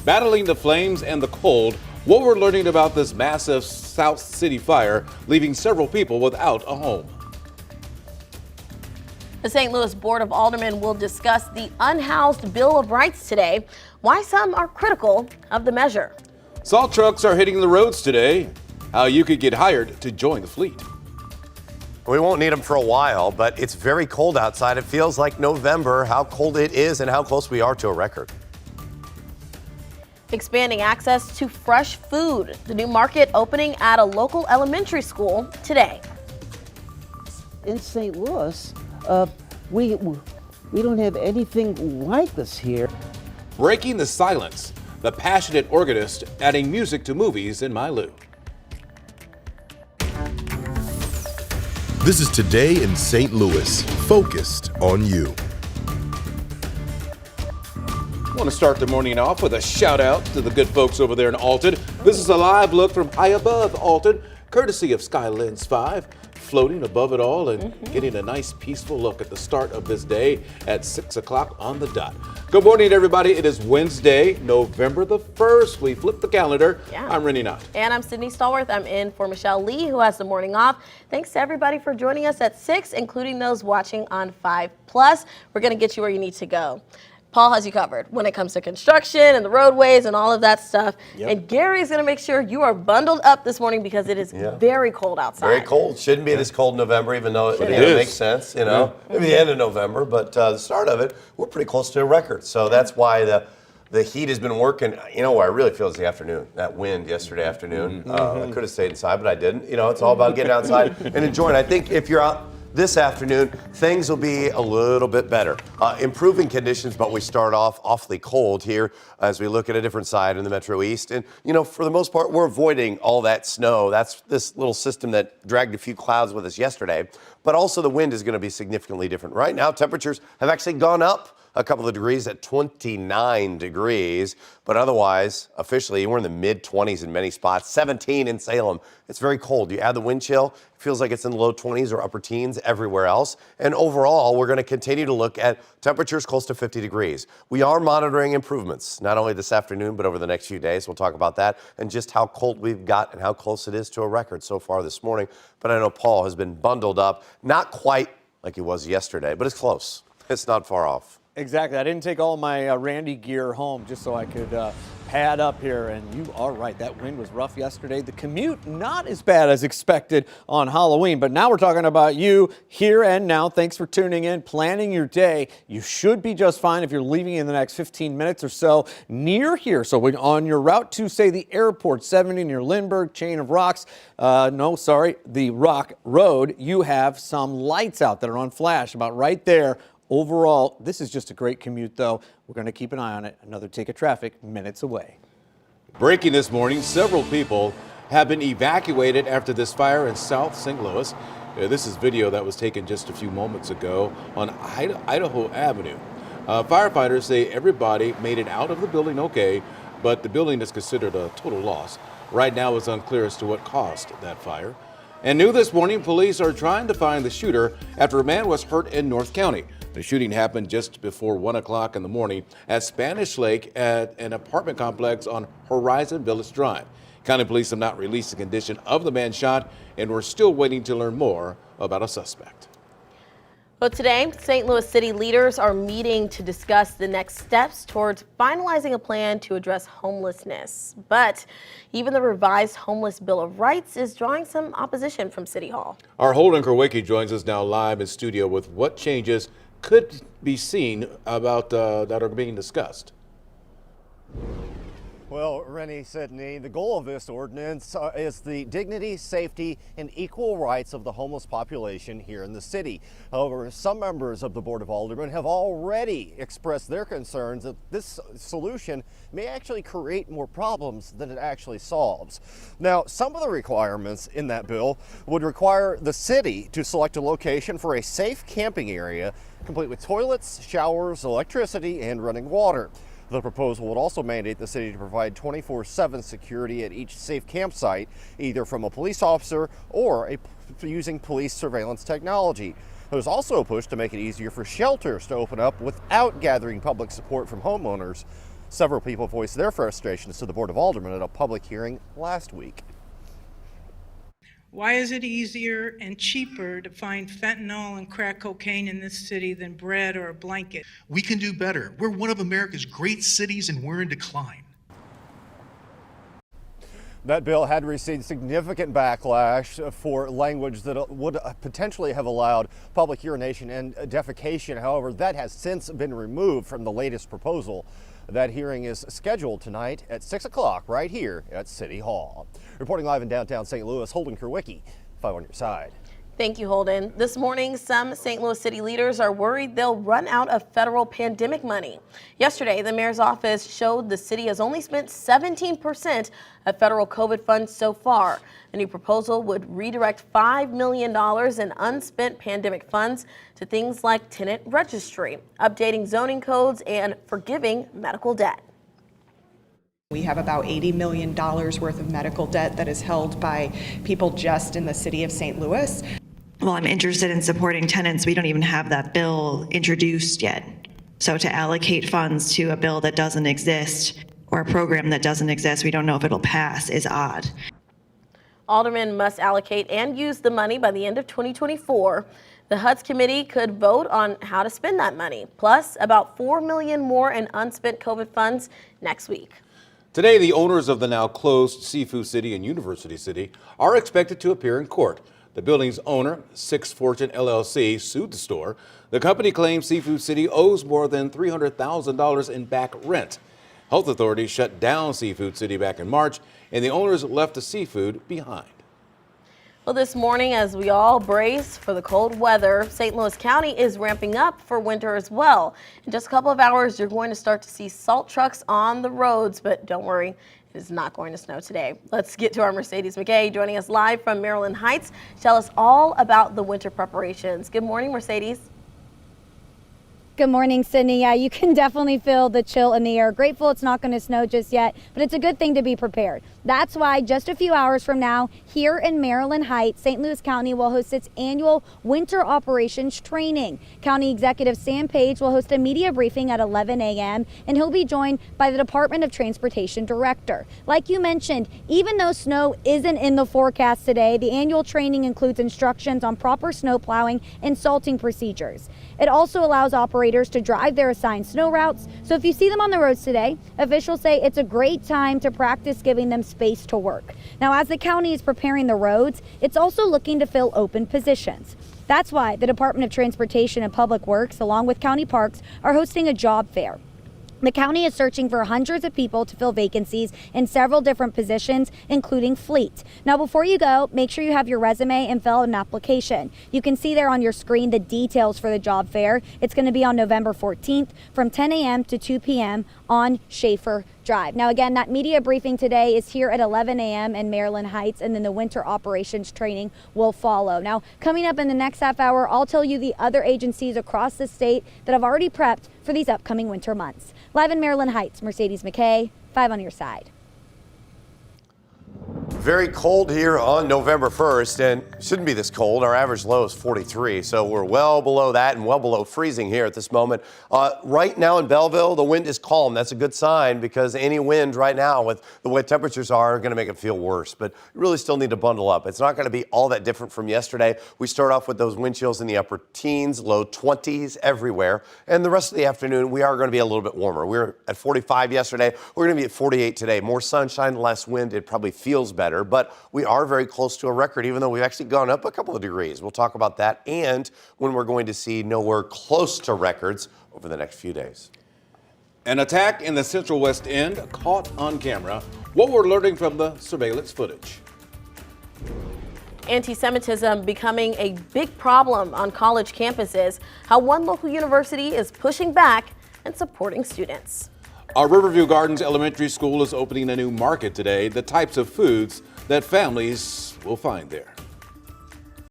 Battling the flames and the cold, what we're learning about this massive South City fire, leaving several people without a home. The St. Louis Board of Aldermen will discuss the unhoused Bill of Rights today, why some are critical of the measure. Salt trucks are hitting the roads today, how you could get hired to join the fleet. We won't need them for a while, but it's very cold outside. It feels like November, how cold it is and how close we are to a record. Expanding access to fresh food. The new market opening at a local elementary school today. In St. Louis, we don't have anything like this here. Breaking the silence, the passionate organist adding music to movies in Mylou. This is Today in St. Louis, focused on you. I want to start the morning off with a shout out to the good folks over there in Alton. This is a live look from high above Alton, courtesy of SkyLens 5, floating above it all and getting a nice peaceful look at the start of this day at 6 o'clock on the dot. Good morning, everybody. It is Wednesday, November the 1st. We flip the calendar. Yeah. I'm Rennie Knott. And I'm Sydney Stallworth. I'm in for Michelle Lee, who has the morning off. Thanks to everybody for joining us at 6, including those watching on 5+. We're going to get you where you need to go. Paul has you covered when it comes to construction and the roadways and all of that stuff. Yep. And Gary's going to make sure you are bundled up this morning because it is very cold outside. Very cold. Shouldn't be this cold in November, even though it makes sense, you know. Maybe the end of November, but the start of it, we're pretty close to a record. So that's why the heat has been working. You know, what I really feel is the afternoon. That wind yesterday afternoon. I could have stayed inside, but I didn't. You know, it's all about getting outside and enjoying. I think if you're out this afternoon, things will be a little bit better. Improving conditions, but we start off awfully cold here as we look at a different side in the Metro East. And, you know, for the most part, we're avoiding all that snow. That's this little system that dragged a few clouds with us yesterday. But also the wind is going to be significantly different. Right now, temperatures have actually gone up a couple of degrees at 29 degrees, but otherwise, officially, we're in the mid-20s in many spots, 17 in Salem. It's very cold. You add the wind chill, it feels like it's in the low 20s or upper teens everywhere else. And overall, we're going to continue to look at temperatures close to 50 degrees. We are monitoring improvements, not only this afternoon, but over the next few days. We'll talk about that and just how cold we've got and how close it is to a record so far this morning. But I know Paul has been bundled up, not quite like he was yesterday, but it's close. It's not far off. Exactly. I didn't take all my Randy gear home just so I could pad up here. And you are right. That wind was rough yesterday. The commute, not as bad as expected on Halloween. But now we're talking about you here and now. Thanks for tuning in, planning your day. You should be just fine if you're leaving in the next 15 minutes or so near here. So when on your route to, say, the airport, 70 near Lindbergh, Chain of Rocks, the Rock Road, you have some lights out that are on flash about right there. Overall, this is just a great commute, though. We're going to keep an eye on it. Another ticket traffic minutes away. Breaking this morning, several people have been evacuated after this fire in South St. Louis. This is video that was taken just a few moments ago on Idaho Avenue. Firefighters say everybody made it out of the building okay, but the building is considered a total loss. Right now, it's unclear as to what caused that fire. And new this morning, police are trying to find the shooter after a man was hurt in North County. The shooting happened just before 1 o'clock in the morning at Spanish Lake at an apartment complex on Horizon Village Drive. County police have not released the condition of the man shot, and we're still waiting to learn more about a suspect. But today, St. Louis City leaders are meeting to discuss the next steps towards finalizing a plan to address homelessness. But even the revised Homeless Bill of Rights is drawing some opposition from City Hall. Our Holden Kerwicki joins us now live in studio with what changes could be seen about that are being discussed. Well, Rennie Sydney, the goal of this ordinance is the dignity, safety, and equal rights of the homeless population here in the city. However, some members of the Board of Aldermen have already expressed their concerns that this solution may actually create more problems than it actually solves. Now, some of the requirements in that bill would require the city to select a location for a safe camping area, complete with toilets, showers, electricity, and running water. The proposal would also mandate the city to provide 24/7 security at each safe campsite, either from a police officer or using police surveillance technology. There's also a push to make it easier for shelters to open up without gathering public support from homeowners. Several people voiced their frustrations to the Board of Aldermen at a public hearing last week. Why is it easier and cheaper to find fentanyl and crack cocaine in this city than bread or a blanket? We can do better. We're one of America's great cities and we're in decline. That bill had received significant backlash for language that would potentially have allowed public urination and defecation. However, that has since been removed from the latest proposal. That hearing is scheduled tonight at 6 o'clock right here at City Hall. Reporting live in downtown St. Louis, Holden Kurwicki, 5 on your side. Thank you, Holden. This morning, some St. Louis city leaders are worried they'll run out of federal pandemic money. Yesterday, the mayor's office showed the city has only spent 17% of federal COVID funds so far. A new proposal would redirect $5 million in unspent pandemic funds to things like tenant registry, updating zoning codes, and forgiving medical debt. We have about $80 million worth of medical debt that is held by people just in the city of St. Louis. Well, I'm interested in supporting tenants. We don't even have that bill introduced yet. So to allocate funds to a bill that doesn't exist or a program that doesn't exist, we don't know if it'll pass, is odd. Aldermen must allocate and use the money by the end of 2024. The HUD's committee could vote on how to spend that money, plus about $4 million more in unspent COVID funds next week. Today, the owners of the now closed Seafood City and University City are expected to appear in court. The building's owner, Six Fortune LLC, sued the store. The company claims Seafood City owes more than $300,000 in back rent. Health authorities shut down Seafood City back in March, and the owners left the seafood behind. Well, this morning, as we all brace for the cold weather, St. Louis County is ramping up for winter as well. In just a couple of hours, you're going to start to see salt trucks on the roads, but don't worry, it is not going to snow today. Let's get to our Mercedes McKay joining us live from Maryland Heights. Tell us all about the winter preparations. Good morning, Mercedes. Good morning, Sydney. Yeah, you can definitely feel the chill in the air. Grateful it's not going to snow just yet, but it's a good thing to be prepared. That's why just a few hours from now, here in Maryland Heights, St. Louis County will host its annual winter operations training. County Executive Sam Page will host a media briefing at 11 a.m. and he'll be joined by the Department of Transportation Director. Like you mentioned, even though snow isn't in the forecast today, the annual training includes instructions on proper snow plowing and salting procedures. It also allows operators to drive their assigned snow routes. So if you see them on the roads today, officials say it's a great time to practice giving them space to work. Now, as the county is preparing the roads, it's also looking to fill open positions. That's why the Department of Transportation and Public Works, along with county parks, are hosting a job fair. The county is searching for hundreds of people to fill vacancies in several different positions, including fleet. Now, before you go, make sure you have your resume and fill out an application. You can see there on your screen the details for the job fair. It's going to be on November 14th from 10 a.m. to 2 p.m. on Schaefer Drive. Now, again, that media briefing today is here at 11 a.m. in Maryland Heights, and then the winter operations training will follow. Now, coming up in the next half hour, I'll tell you the other agencies across the state that have already prepped for these upcoming winter months. Live in Maryland Heights, Mercedes McKay, 5 on your side. Very cold here on November 1st, and it shouldn't be this cold. Our average low is 43, so we're well below that and well below freezing here at this moment. Right now in Belleville, the wind is calm. That's a good sign because any wind right now with the way temperatures are going to make it feel worse, but you really still need to bundle up. It's not going to be all that different from yesterday. We start off with those wind chills in the upper teens, low 20s everywhere, and the rest of the afternoon we are going to be a little bit warmer. We were at 45 yesterday. We're going to be at 48 today. More sunshine, less wind. It probably feels better, but we are very close to a record, even though we've actually gone up a couple of degrees. We'll talk about that and when we're going to see nowhere close to records over the next few days. An attack in the Central West End caught on camera. What we're learning from the surveillance footage. Anti-Semitism becoming a big problem on college campuses. How one local university is pushing back and supporting students. Our Riverview Gardens Elementary School is opening a new market today, the types of foods that families will find there.